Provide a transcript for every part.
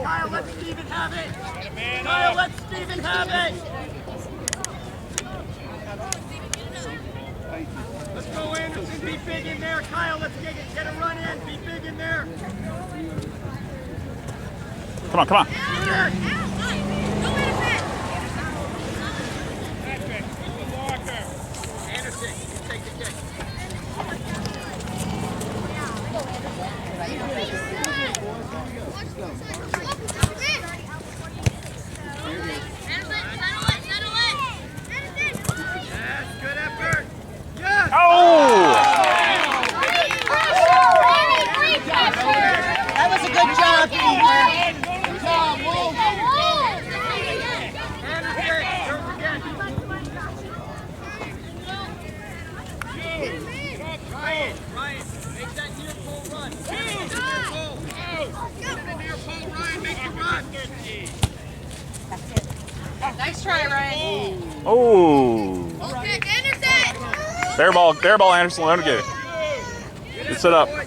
Kyle, let Steven have it. Kyle, let Steven have it. Let's go, Anderson. Be big in there. Kyle, let's get a run in. Be big in there. Come on, come on. Anderson, you take the kick. Yes, good effort. Yes. Oh! That was a good job, Peter. Good job, Wolf. Anderson, don't forget. Ryan, make that near pole run. Near pole. Near pole, Ryan, make it run. Nice try, Ryan. Oh! Okay, Anderson! Fair ball, Anderson. Let him get it. Good set up. Can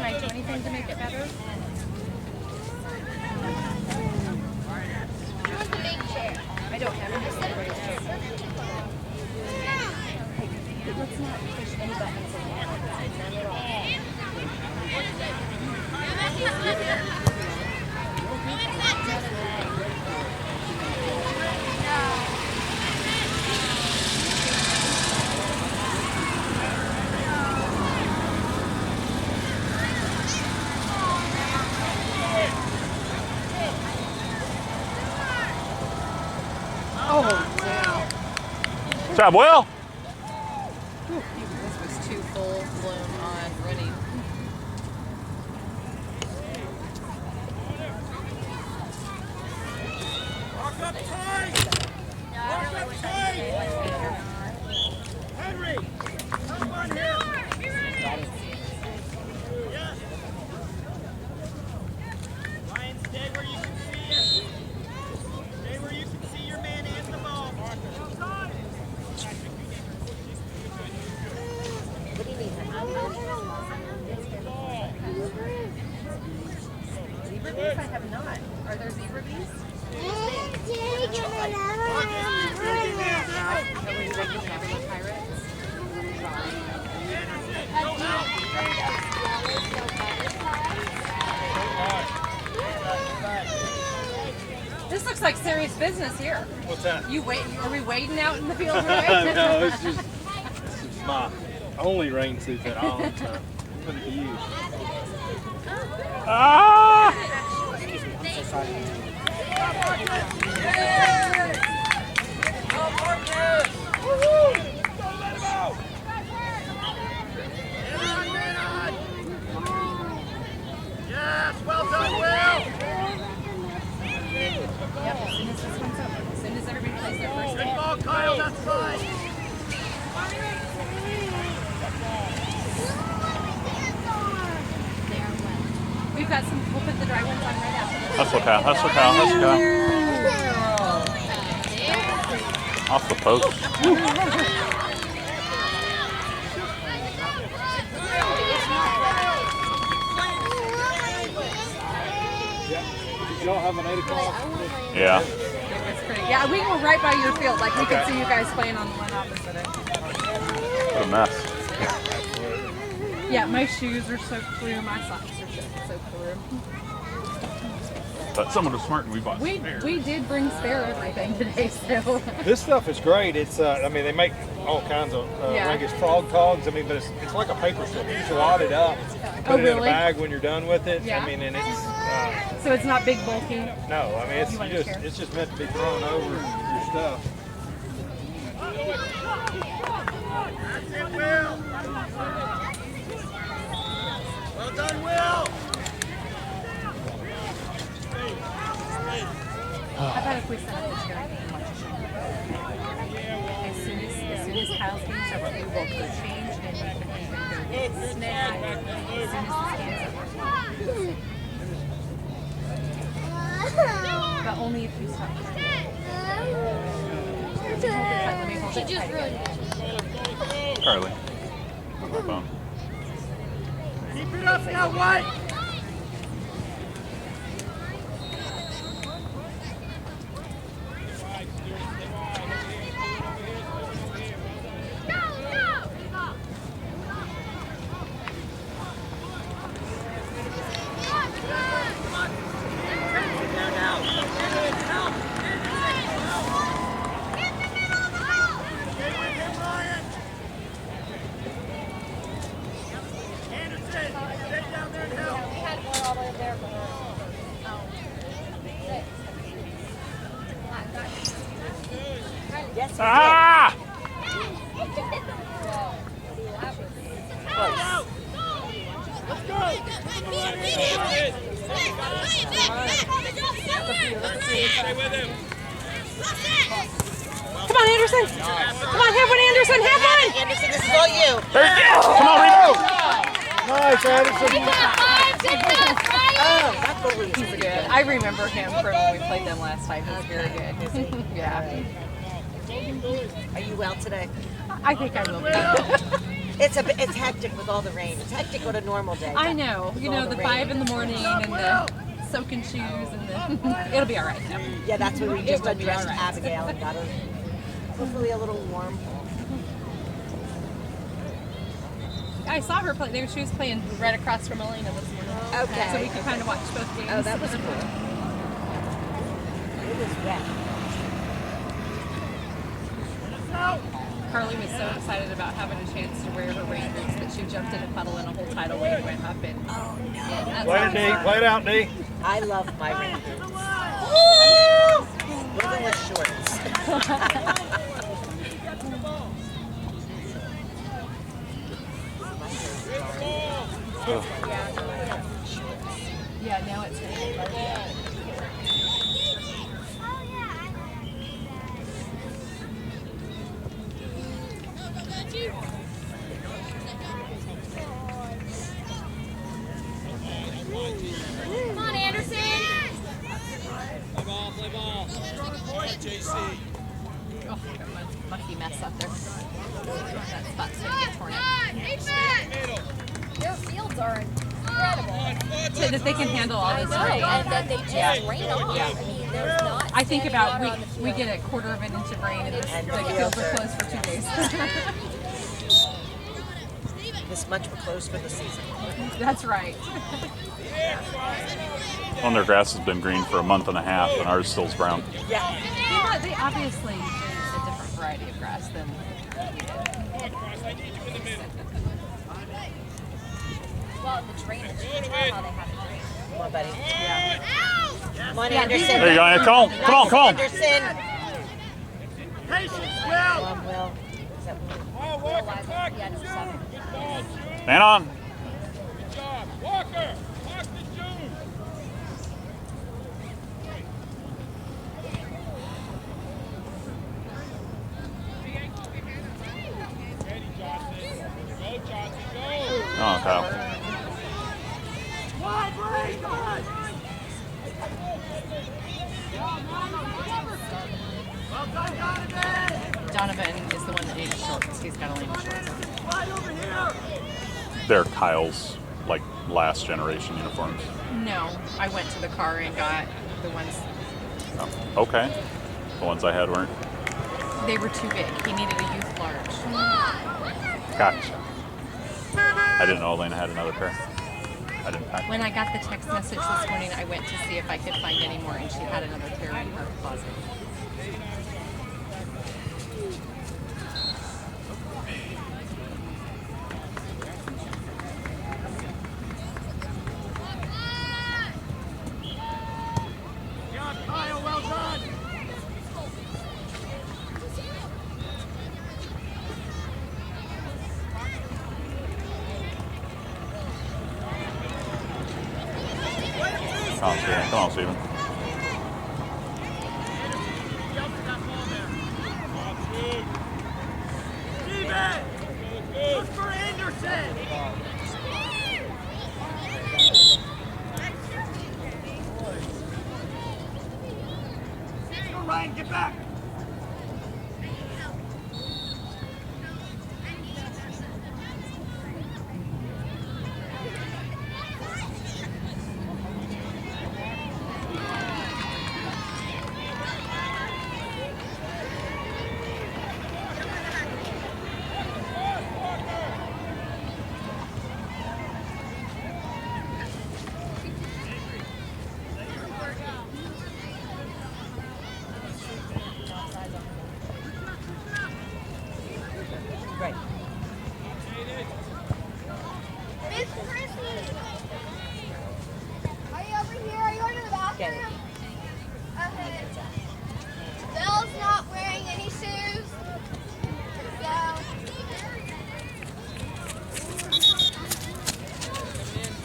I do anything to make it better? I don't have any celebrated chair. Let's not push any buttons in there. None at all. Good job, Will. This was too full blown on running. Walk up tight. Walk up tight. Henry, come on here. Yes. Ryan, stay where you can see him. Stay where you can see your man and the ball. Zebra bees? I have not. Are there zebra bees? Are we making everyone pirates? This looks like serious business here. What's that? You wait? Are we waiting out in the field? No, it's just my only rain suit that I own, so put it to use. Ah! Yes, well done, Will. Yep, as soon as this one's up, as soon as everybody plays their first Good game. ball, Kyle, that's fine. We've got some, we'll put the dry ones on right after. Hustle, Kyle. Hustle, Kyle. Hustle, Kyle. Off the post. You don't have an 8 o'clock? Yeah. It's pretty, yeah, we were right by your field. Like, we could see you guys playing on the one opposite it. What a mess. Yeah, my shoes are soaked through. My socks are soaked through. But someone was smart and we bought spare. We did bring spare everything today, so. This stuff is great. It's I mean, they make all kinds of Yeah. like it's frog togs. I mean, but it's like a paper strip. You just wad it up, Oh, put it in a really? bag when you're done with it. Yeah. I mean, and it's So it's not big, bulky. no. I mean, it's You want to just share? it's just meant to be thrown over your stuff. That's it, Will. Well done, Will. How about if we set up the chair and watch a show? As soon as Kyle's games are over, we will go change and you can go snack as soon as the games are over. But only if you stop. Let me hold it tight again. Carly. On my phone. Keep it up now, White. Ah! Come on, Anderson. Come on, have one, Anderson. Have one. Anderson, this is all you. There you go! Come on, Rico! Nice, Anderson. Oh, that's what we He's good. I remember him from when we played them last time. He's very good. Yeah. Are you well today? I think I will be. It's hectic with all the rain. It's hectic on a normal day. I know. You know, the 5 in the morning and the soaking shoes and the. It'll be all right though. Yeah, that's when we just It will be undressed all right. Abigail and got her hopefully a little warm. I saw her play. She was playing right across from Elena this morning. Okay. So we could kind of watch both games. Oh, that was cool. It was wet. Carly was so excited about having a chance to wear her rain boots that she jumped in a puddle and a whole tidal wave went up and. Oh no. Yeah, Play it, D. Play it out, D. I love my rain boots. Even with shorts. Yeah, now it's raining. Come on, Anderson! Play ball, play ball. JC. Oh, got a mucky mess up there. That spot's gonna get torn up. Their fields are incredible. So that they can handle all this No, rain. and that they just rain on. Yeah. I mean, there's not. I think standing about out on the we field. get a quarter of an inch of rain and the And fields are closed for 2 days. This much we're closed for the season. That's right. Well, their grass has been green for a month and a half, and ours still's brown. Yeah. They obviously use a different variety of grass than we did. Well, the drainage. You can tell how they have it drained. Come on, buddy. Yeah. Come on, Anderson. There you go. Come on, come on, come on. Anderson. Patience, Will. Come on, Will. Is that Will? Yeah, no, 7. Stand on. Good job. Walker, walk the June. Ready, Johnson. Go, Johnson, go. Oh, Kyle. Wide, Ray, come on. Well done, Donovan. Donovan is the one that needs shorts. He's got to leave shorts. Right over here. They're Kyle's, like, last generation uniforms. No, I went to the car and got the ones. Oh, okay. The ones I had weren't. They were too big. He needed a youth large. Gotcha. I didn't know Elena had another pair. I didn't pack. When I got the text message this morning, I went to see if I could find any more, and she had another pair in her closet. Good job, Kyle, well done. Come on, Steven. Come on, Steven. Steven, look for Anderson. Go, Ryan, get back.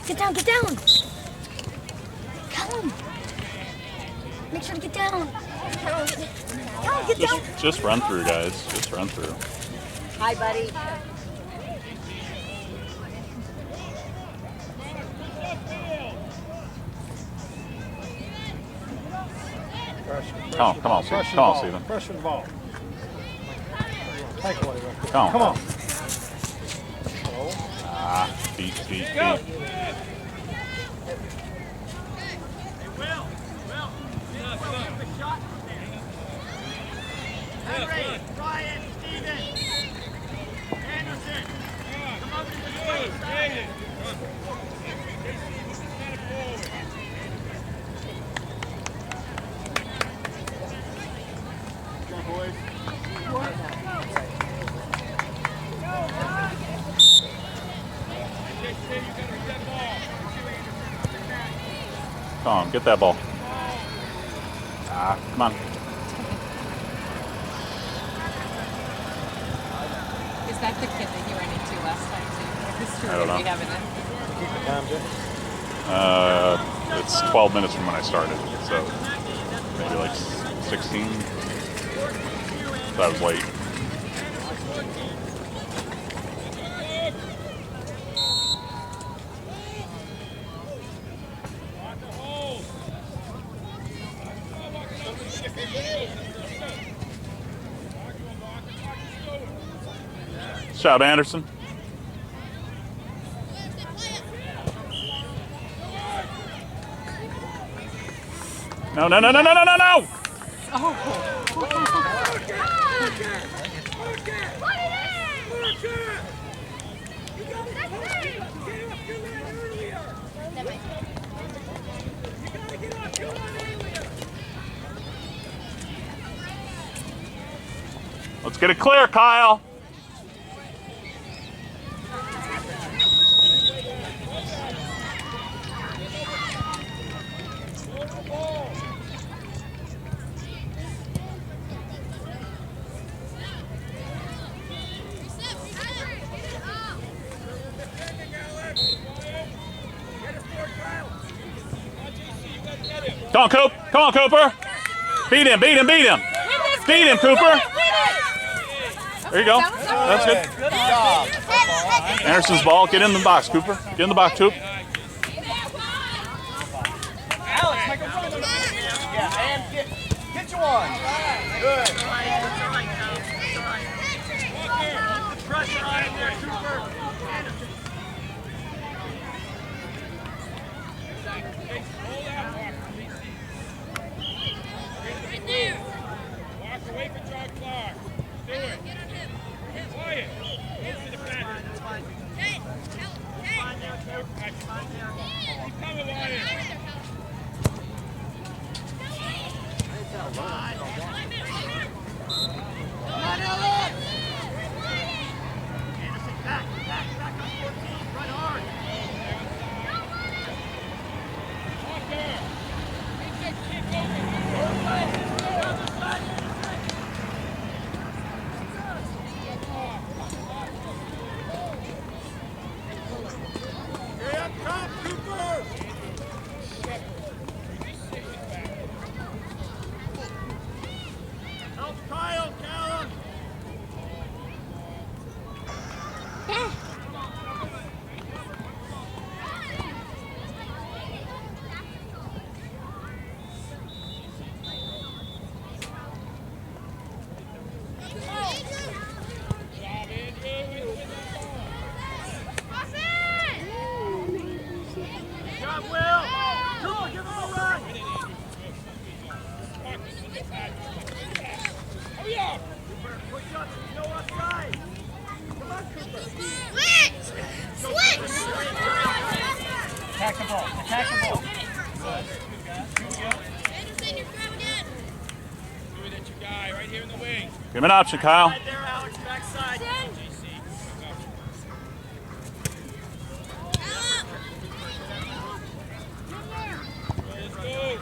Get down, get down. Come. Make sure to get down. Come, get down. Just run through, guys. Just run through. Hi, buddy. Come on, Stephen. Come on, Stephen. Pressure the ball. Take away. Come on. Come on. Feet. Will, give a shot from there. Henry, Ryan, Steven, Anderson, come over to the right side. Go, boys. Come on, get that ball. Come on. Is that the kid that you ran into last time too? This I don't know. we haven't. Keep the time, Jeff. It's 12 minutes from when I started, so maybe like 16. So I was late. Good job, Anderson. No! Let's get it clear, Kyle. Come on, Coop. Come on, Cooper. Beat him. Beat him, Cooper. There you go. That's good. Good job. Anderson's ball. Get in the box, Cooper. Get in the box, Coop. Alex, make a run. Yeah, and get you one. Good. The pressure on him there, Cooper. Walk away from John Clark. Do it. Quiet. Go to the back. Keep coming, Wyatt. Come on, Alex. Anderson, back on 14. Run hard. Stay up top, Cooper. Help Kyle, Callum. Job, Will. Cooper, give him a run. Hurry up. Cooper, push up. No offside. Come on, Cooper. Attack the ball. Attack the ball. Do it at your guy right here in the wing. Give him an option, Kyle. Right there, Alex. Backside. Let's go.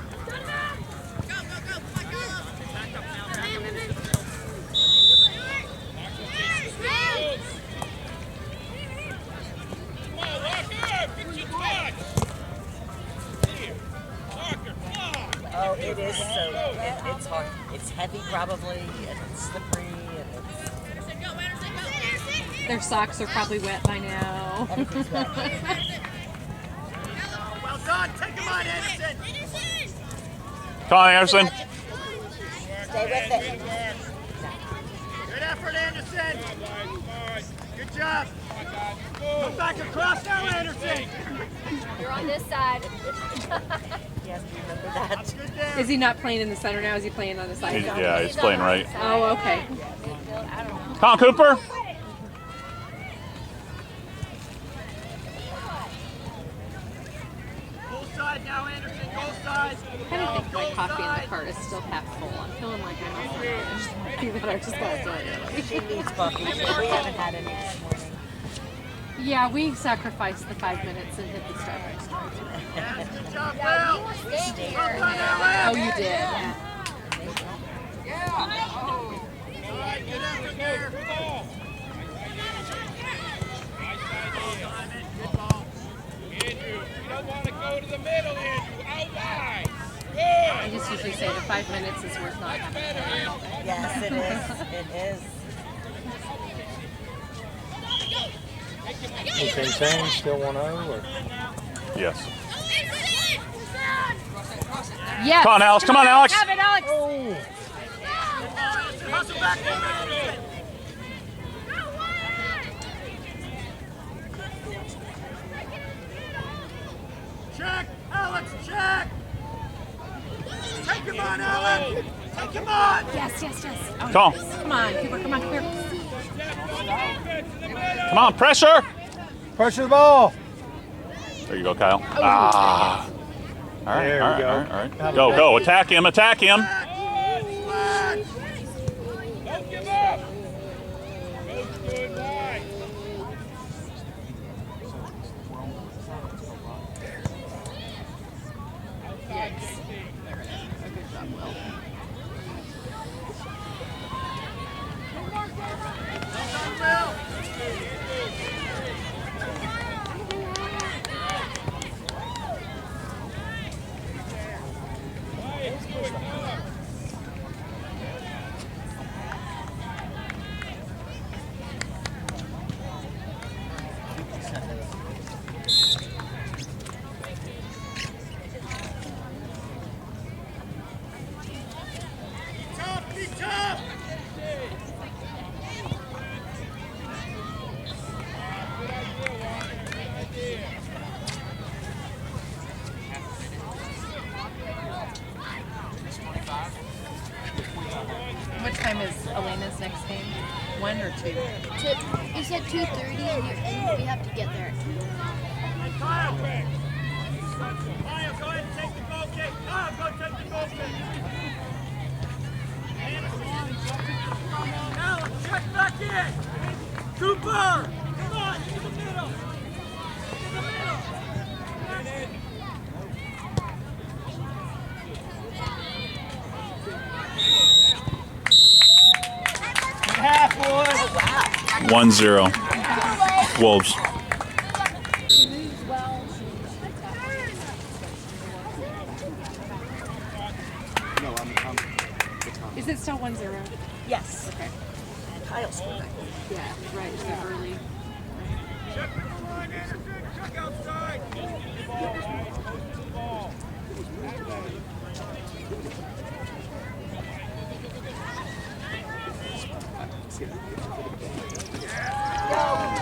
Come on, Walker. Fix your touch. heavy probably, and it's slippery, and it's... Their socks are probably wet by now. Everything's wet. Well done. Take him on, Anderson. Come on, Anderson. Stay with it. Good effort, Anderson. Good job. Come back across now, Anderson. You're on this side. Yes, remember that. Good there. Is he not playing in the center now? Is he playing on the side? Yeah, he's playing right. Oh, okay. I don't know. Come on, Cooper. Full side now, Anderson. Goal side. I kind of think my coffee in the cart is still half full. I'm feeling like I'm not finished. But I just got to tell you. She needs coffee. We haven't had any this morning. Yeah, we sacrificed the 5 minutes and hit the Starbucks. Good job, Yeah, Will. you were staying Well here. done, Ellen. Oh, you did? All right, good effort there. Good ball. Good ball. Andrew, you don't want to go to the middle, Andrew. Out wide. I Good. just usually say the 5 minutes is worth not having. Better, Andrew. Yes, it is. It is. Anything changed? Still 1-0 or? Yes. Yes. Come on, Alex. Come on, Alex. Have it, Alex. Hustle back there, Anderson. Check, Alex, check. Take him on, Alex. Take him on. Yes, yes, yes. Oh, Come on. Come on, Cooper. Come on, Cooper. Come on, pressure. Pressure the ball. There you go, Kyle. Ah. All right, There we all right, go. all right, all right. Go, go. Attack him, attack him. Flat. Don't give up. Goes good wide. Tough, be tough. What time is Elena's next game? 1 or 2? You said 2:30 and we have to get there at 2. Hey, Kyle. Kyle, go ahead and take the goal kick. Kyle, go take the goal kick. Alex, check back in. Cooper, come on, into the middle. In the middle. Half, boys. 1-0. Wolves. Is it still 1-0? Yes. Okay. Kyle scored that. Yeah, right. So early. Check the goal line, Anderson. Check outside.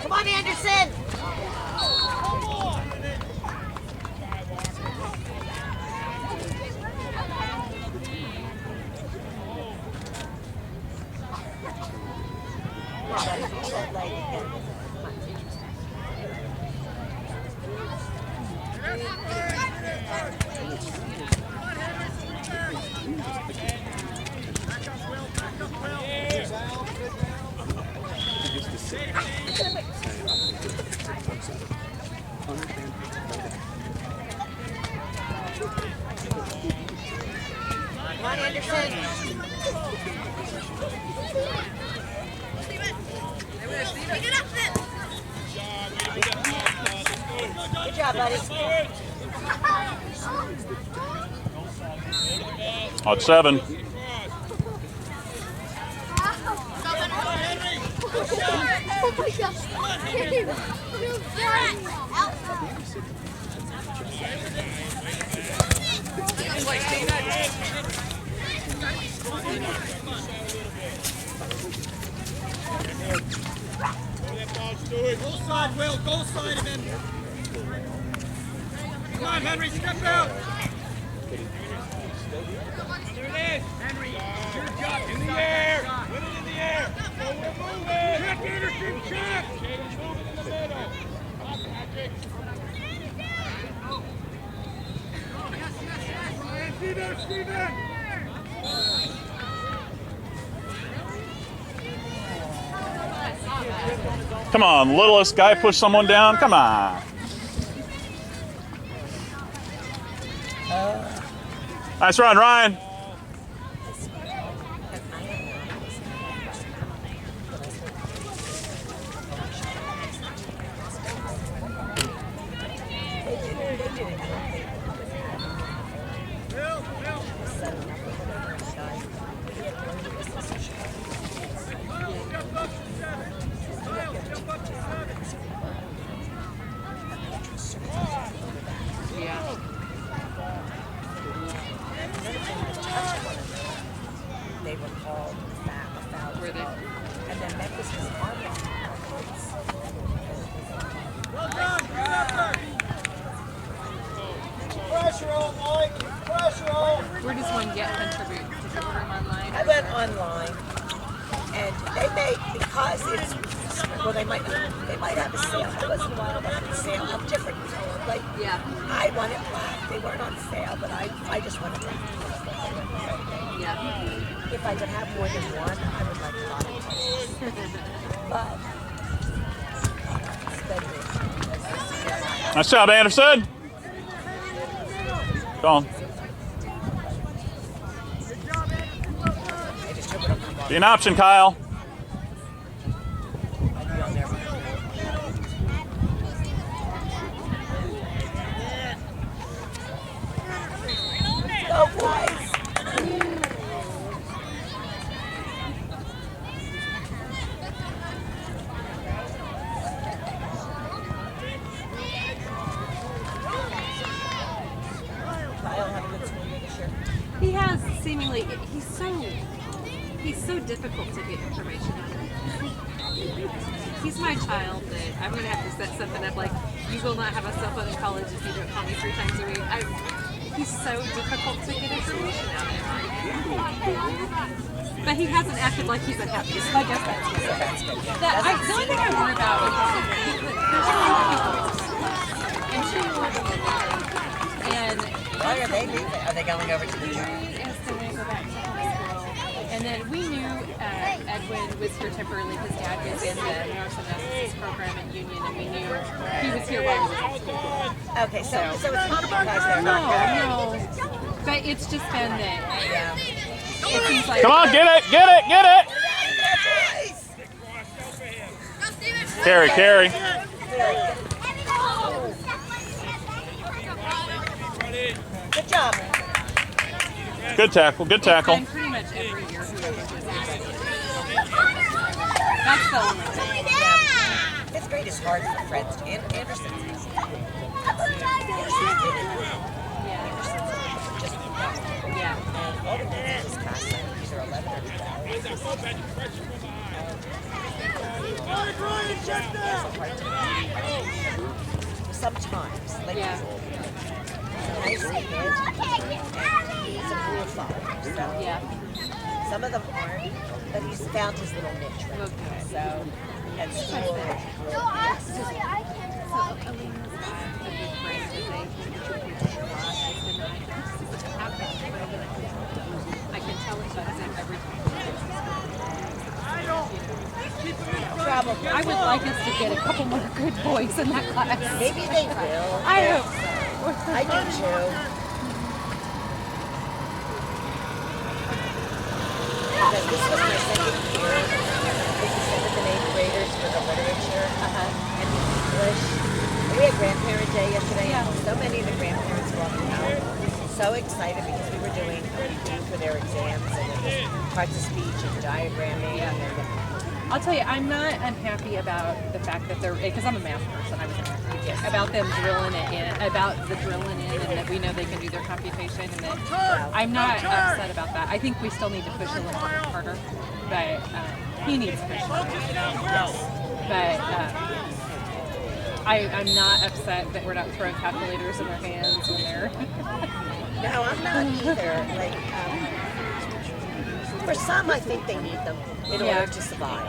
Come on, Anderson. Come on, Anderson. Good job, buddy. On 7. Goal side, Will. Goal side of him. Come on, Henry. Step out. There it is. Henry, your job. In the air. Put it in the air. So we're moving. Check, Anderson. Check. Shaden's moving in the middle. Up, Patrick. Ryan, Steven, Steven. Come on, littlest guy, push someone down. Come on. Nice run, Ryan. They were called foul. Were they? And then Memphis was on it. Well done. Good effort. Pressure on, Mike. Pressure on. Where does one get Hunter boots? Did you order them online? I went online, and they make, because it's, well, they might have a sale. It wasn't a while they had a sale of different colors. Like, Yeah. I wanted black. They weren't on sale, but I just wanted black. Yeah. If I could have more than one, I would like a lot of colors. But spending. Nice job, Anderson. Go on. I just hope it'll come off. Be an option, Kyle. Go, boys! Kyle, have a good school year this year. He has seemingly. He's so difficult to get information out of. He's my child that I'm gonna have to set something up like you will not have a cell phone in college if you don't call me 3 times a week. He's so difficult to get information out of. But he hasn't acted like he's unhappy, so I guess that's good. The only thing I worry about is and she and Why are they leaving? Are they going over to the is going to go back to high school. And then we knew Edwin was here temporarily. His dad was in the nurse anesthetist program at Union, and we knew he was here while we were at school. Okay, so it's not because they're not good. No. But it's just been that Yeah. it seems like. Come on, get it, get it, get it. Carry, carry. Good job. Good tackle, good tackle. And pretty much every year, whoever was in. That's the only thing. Fifth grade is hard for Fred's and Anderson's easy. Yeah. And all the kids in this class, these are 11 or 12. Sometimes, like Yeah. he's a nice kid, and he's a rule follower. So Yeah. some of them aren't, but he's found his little niche right Okay. now. So at school, I can tell it bugs him every time. probably. I would like us to get a couple more good boys in that class. Maybe they will. I hope so. I do too. Because this was my second year. I used to sit with the 8th graders for the literature and the English. We had grandparent day yesterday. Yeah. And so many of the grandparents walked out. So excited because we were doing a review for their exams and it was parts of speech and diagramming and I'll tell you, I'm not unhappy about the fact that they're, because I'm a math person, I was a math teacher, about them drilling it in, about the drilling in, and that we know they can do their computation, and that I'm not upset about that. I think we still need to push a little bit harder, but he needs pushing. But I'm not upset that we're not throwing calculators in their hands when they're. No, I'm not either. Like, for some, I think they need them in order to survive.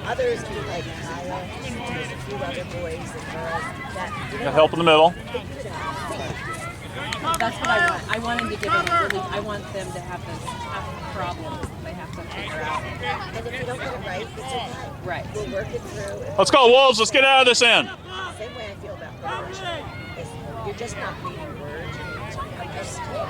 Others, like Kyle, there's a few other boys and girls that Got help in the middle. That's what I want. I want him to give them really. I want them to have those tough problems they have to figure out. And if you don't get it right, it's okay. Right. We'll work it through. Let's go, Wolves. Let's get out of this end. Same way I feel about literature. You're just not reading words. You need to understand.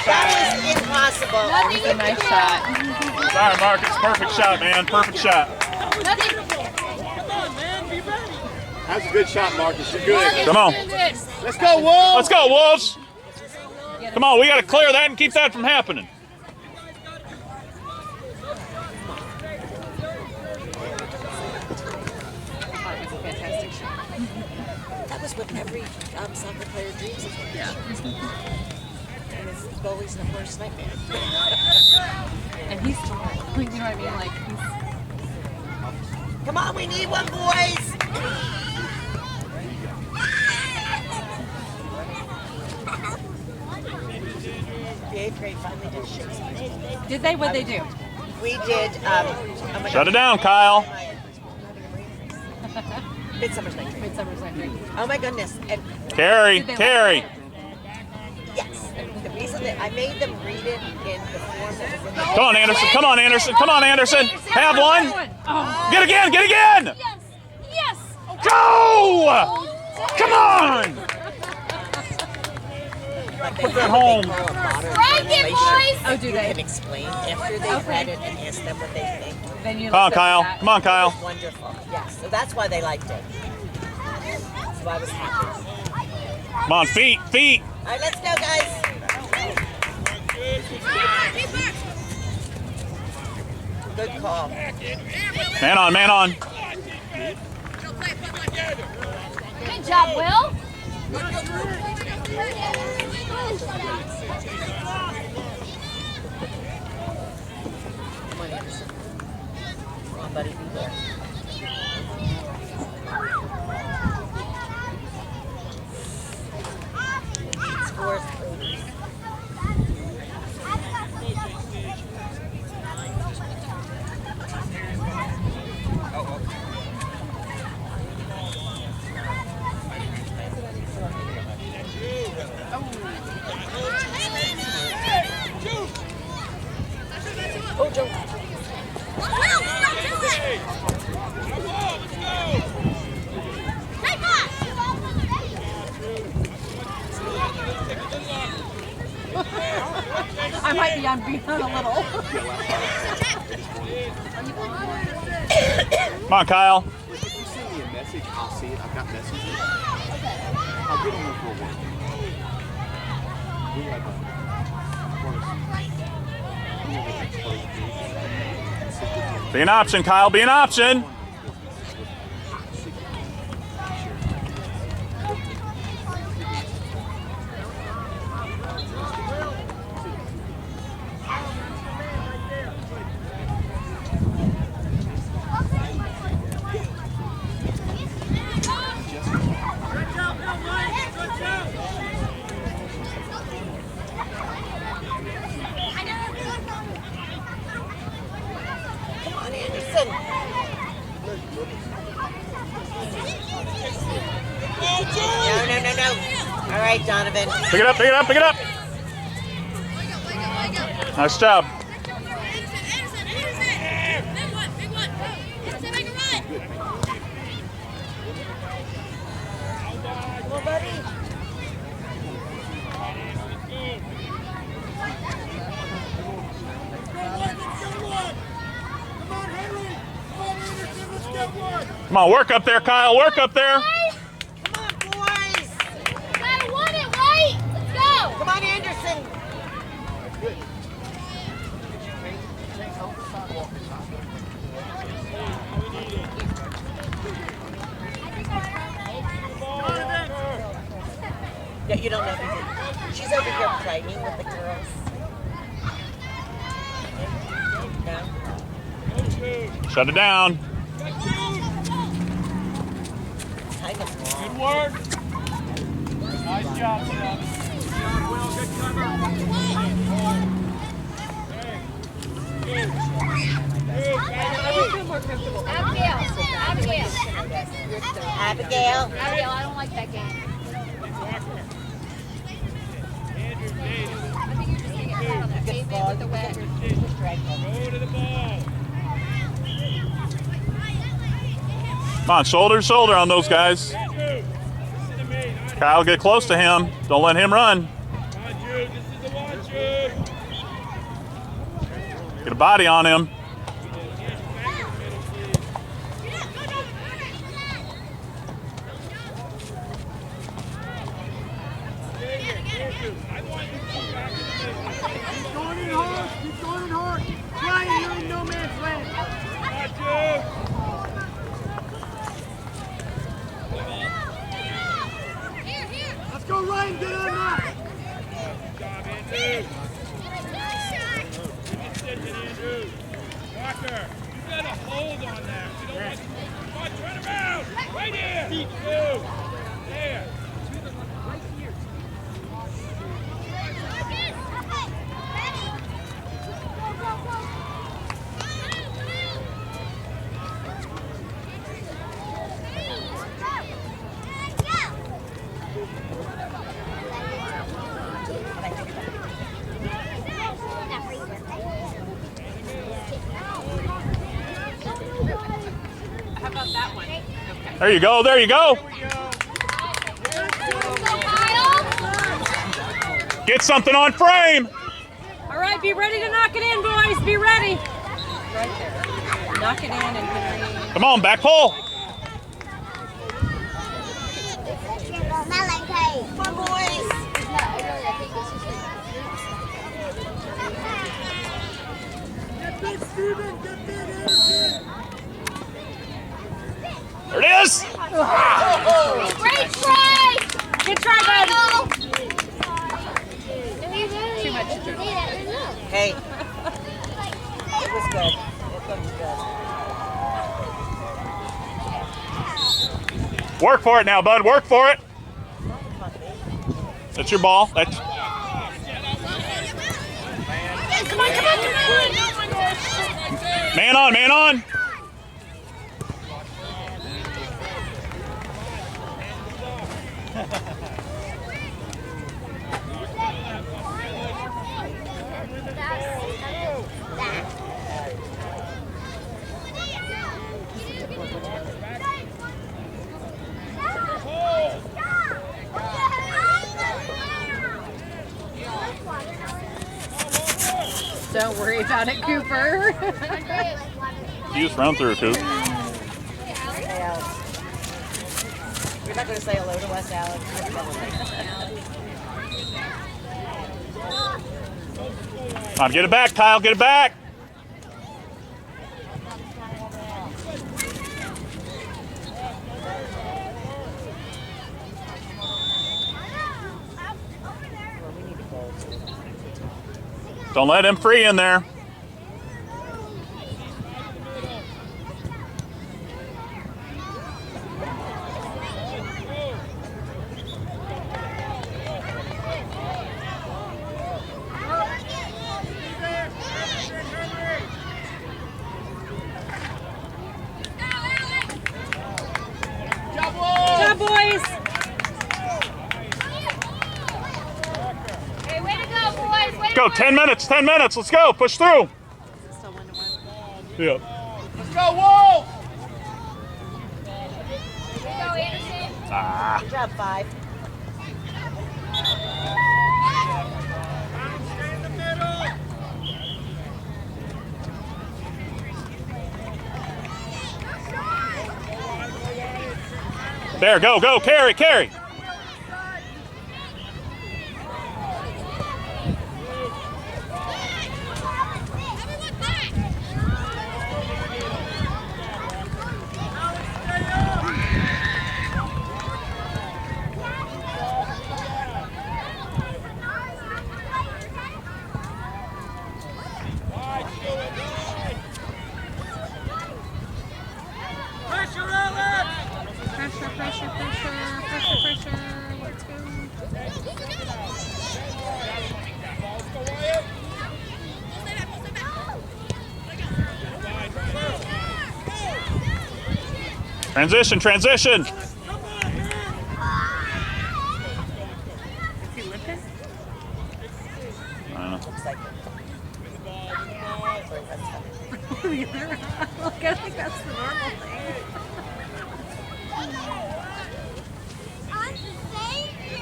That was impossible. That was a nice shot. Sorry, Marcus. Perfect shot, man. Perfect shot. Come on, man, be ready. That's a good shot, Marcus. You're good. Come on. Let's go, Wolves. Let's go, Wolves. Come on, we got to clear that and keep that from happening. Fantastic shot. That was what every soccer player dreams of. Yeah. And his goalie's the worst nightmare. And he's, you know what I mean? Like, he's. Come on, we need one, boys. The 8th grade finally did Shakespeare. Did they? What'd they do? We did. Oh my Shut God. it down, Kyle. Midsummer's Night Dream. Midsummer's Night Dream. Oh my goodness. And Carry. yes, the reason that I made them read it in the form that was in the Come on, Anderson. Come on, Anderson. Come on, Anderson. Have one. Oh. Get again. Get again. Yes! Yes! Go. Come on. Put that home. Right there, boys! Oh, do You they? can explain after they've read it and ask them what they think. Then you Come on, listen to Kyle. that. Come on, Kyle. Wonderful. Yes, so that's why they liked it. So I was happy. Come on, feet. Feet. All right, let's go, guys. Good call. Man on, man on. Good job, Will! Come on, Anderson. Come on, buddy, be there. Scores, please. Oh, Joe. I might be on beyond a little. Come on, Kyle. If you send me a message, I'll see it. I've got messages. I'll get on there for a while. We have Be an option, Kyle. Be an option. Come on, Anderson. No. All right, Donovan. Pick it up, pick it up, pick it up. Nice job. Come on, buddy. Come on, work up there, Kyle. Work up there. Come on, boys. I won it, right? Let's go! Come on, Anderson. Yeah, you don't know if he's she's over here playing with the girls. No? Shut it down. Time is long. Good work. Nice job, Shelby. Good job, Will. Good cover. I would feel more comfortable. Abigail. Abigail. Abigail. Abigail, I don't like that game. Walker. Andrew, Davis. I think you're just gonna get caught on that Good pavement ball. with the wet. Go to the ball. Come on, shoulder to shoulder on those guys. Andrew, listen to me. Kyle, get close to him. Don't let him run. Come on, Jude. This is the one, Jude. Get a body on him. I want you to come back in the middle. Keep going in hard. Keep going in hard. Ryan, you're in no man's land. Come on, Jude. Let's go, Ryan. Get on that. Good job, Andrew. Good decision, Andrew. Walker, you got a hold on that. You don't want to. Come on, turn around. Right here. Two. There. How about that one? Okay. There you go. There you go. Get something on frame. All right, be ready to knock it in, boys. Be ready. Right there. Knock it in and Henry. Come on, back pole. Come on, boys. Get big, Steven. Get big, Anderson. There it is. Great try! Good try, bud. Too much to do. Hey. It was good. It looked good. Work for it now, bud. Work for it. That's your ball. That's. Come on, come on, come on! Man on, man on. Don't worry about it, Cooper. You just run through, Coop. Hey, Alex. You're not going to say hello to us, Alex. Come on, get it back, Kyle. Get it back. Don't let him free in there. Good job, boys. Hey, way to go, boys! Way to Go, 10 minutes, 10 minutes. Let's go. Push through. Yep. Let's go, Wolf. go, Anderson! Ah. Good job, 5. Stay in the middle. There, go, go. Carry, carry. Transition, transition. Is he limping? I don't know. Looks like it. Look, I think that's the normal thing.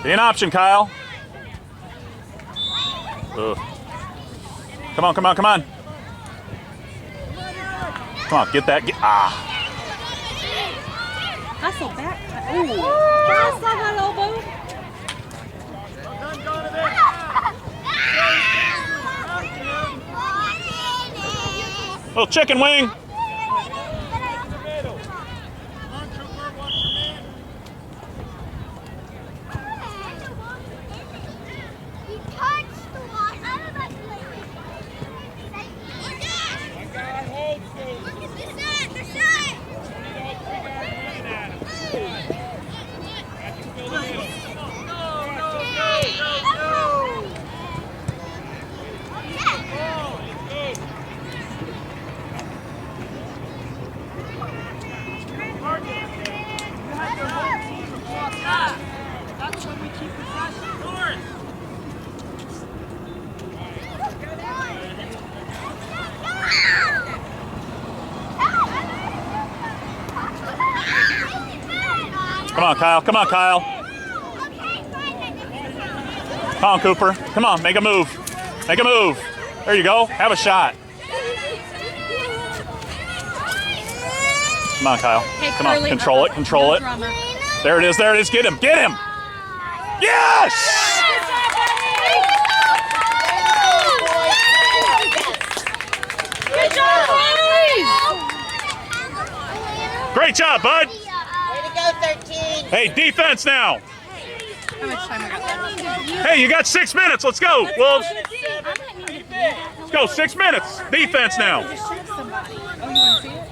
Be an option, Kyle. Ugh. Come on, come on, come on. Come on, get that. Hustle back. Ooh. I saw that elbow. Little chicken wing. That's when we keep possession. North. Come on, Kyle. Come on, Kyle. Come on, Cooper. Come on, make a move. Make a move. There you go. Have a shot. Come on, Kyle. Come on, control it, control it. There it is, there it is. Get him, get him. Yes! Good job, boys! Great job, bud. Way to go, 13. Hey, defense now. How much time I got left? Hey, you got 6 minutes. Let's go, Wolves. Let's go, 6 minutes. Defense now. Oh, you want to see it?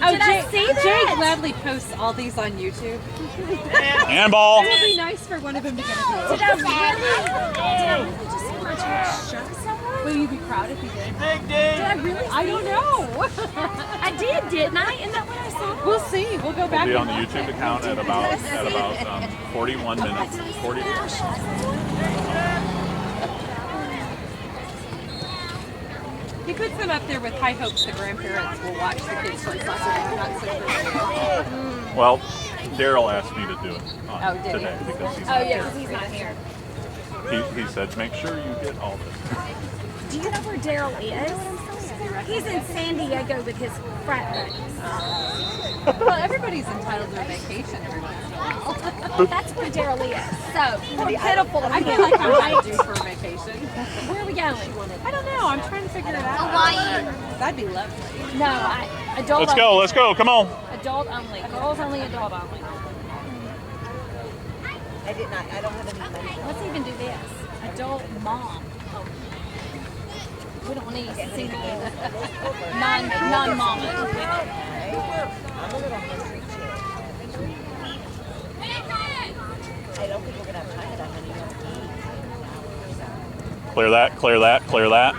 Oh, Did I see that? Jay gladly posts all these on YouTube. Handball. It would be nice for one of them to get a view. Did I really just watch you shut someone? Will you be proud if you did? Big D. Did I really? I don't know. I did, didn't I? Isn't that what I saw? We'll see. We'll go back. Be on the YouTube account at about 41 minutes. 40. He puts them up there with high hopes the grandparents will watch the kids play soccer. Not so good. Well, Daryl asked me to do it Oh, did he? today because he's Oh, not yeah, here. because he's not here. He said, make sure you get all this. Do you know where Daryl is? He's in San Diego with his frat buddies. Well, everybody's entitled to a vacation every once in a while. That's where Daryl is. So, we're pitiful. I feel like I'm right due for a vacation. Where are we going? I don't know. I'm trying to figure it out. Hawaii. That'd be lovely. No, adult Let's go, let's go. Come on. Adult only. Girls only, adult only. I don't have any money. Let's even do this. Adult mom. We don't want to see non-mama. I'm a little hungry too. I don't think we're going to have time for that many more eat. Clear that, clear that, clear that.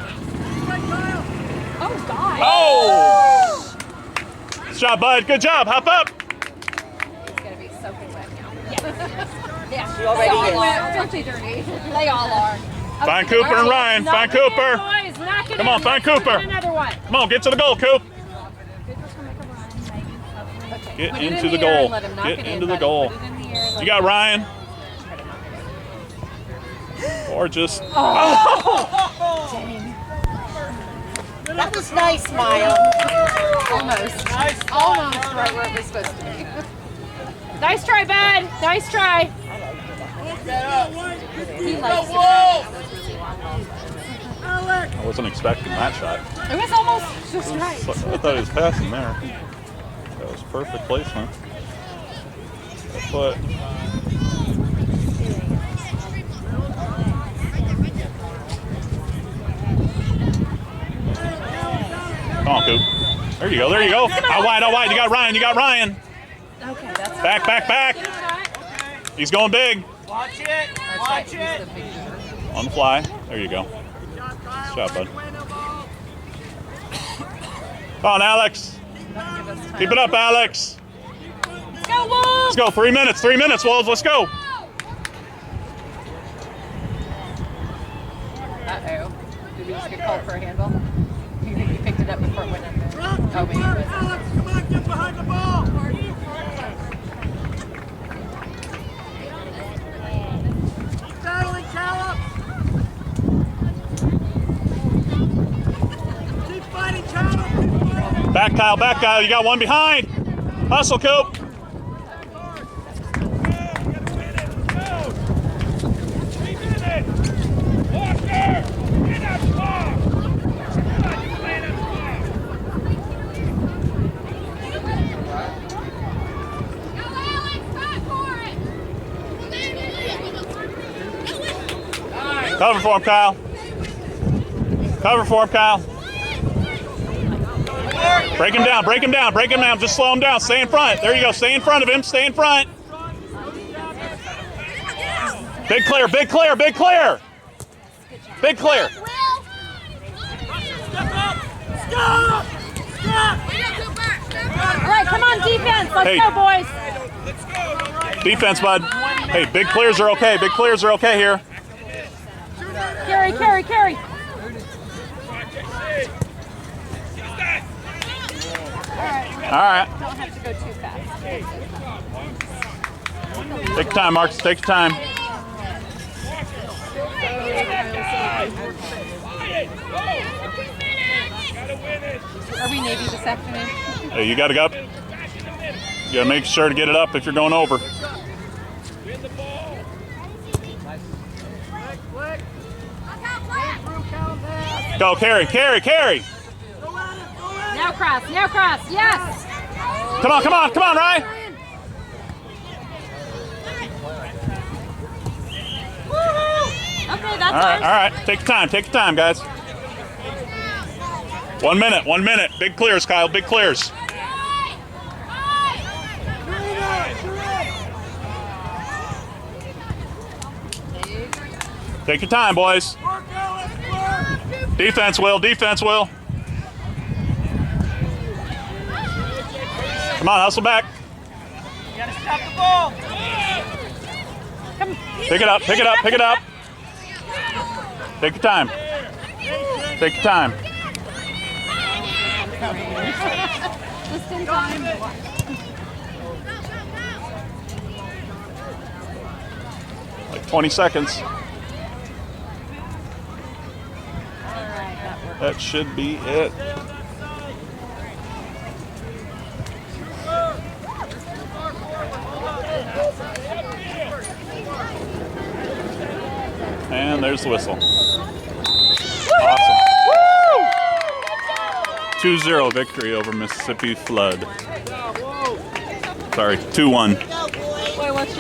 Oh, God. Oh! Good job, bud. Good job. Hop up. It's going to be soaking wet now. Yeah. She already Soaking is. wet, filthy dirty. They all are. Find Cooper and Ryan. Find Cooper. Boys, knock it Come in. on, find Let's go Cooper. get Another one. Come on, get to the goal, Coop. Get Put it into in the air and goal. let him knock Get it into in, the buddy. goal. Put it in the air, let You got him- Ryan. Or just. That was nice, Miles. Almost. Almost right where it was supposed to be. Nice try, bud. Nice try. He likes it. I wasn't expecting that shot. It was almost just right. I thought he was passing there. That was perfect placement. But come on, Coop. There you go. There you go. Out wide. Out wide. You got Ryan. You got Ryan. Okay, that's Back. Back. Back. He's going big. Watch it. Watch it. On the fly. There you go. Good job, bud. Come on, Alex. Keep it up, Alex. Let's go, Wolves! Let's go. 3 minutes. 3 minutes, Wolves. Let's go. Uh-oh. Did we just get called for a handball? You think you picked it up before it went under? Oh, maybe it wasn't. Alex, come on, get behind the ball. Keep battling, Callum. Keep fighting, Callum. Back, Kyle. Back, Kyle. You got one behind. Hustle, Coop. Cover for him, Kyle. Cover for him, Kyle. Break him down, break him down, break him down. Just slow him down. Stay in front. There you go. Stay in front of him. Stay in front. Big clear, big clear, big clear. Big clear. All right, come on, defense. Let's Hey. go, boys. Defense, bud. Hey, big clears are okay. Big clears are okay here. Carry, carry, carry. All right. Don't have to go too fast. Take your time, Marcus. Take your time. Are we Navy this afternoon? Hey, you got to go up. You got to make sure to get it up if you're going over. Go, carry, carry, carry. Now cross, yes. Come on, come on, come on, Ryan. Okay, that's All right, ours. all right. Take your time, guys. 1 minute, 1 minute. Big clears, Kyle, big clears. Take your time, boys. Defense, Will, defense, Will. Come on, hustle back. You gotta stop the ball. Pick it up, pick it up, pick it up. Take your time. Take your time. Just in time. Like 20 seconds. That should be it. And there's the whistle. Awesome. 2-0 victory over Mississippi Flood. Sorry, 2-1. Boy, what's your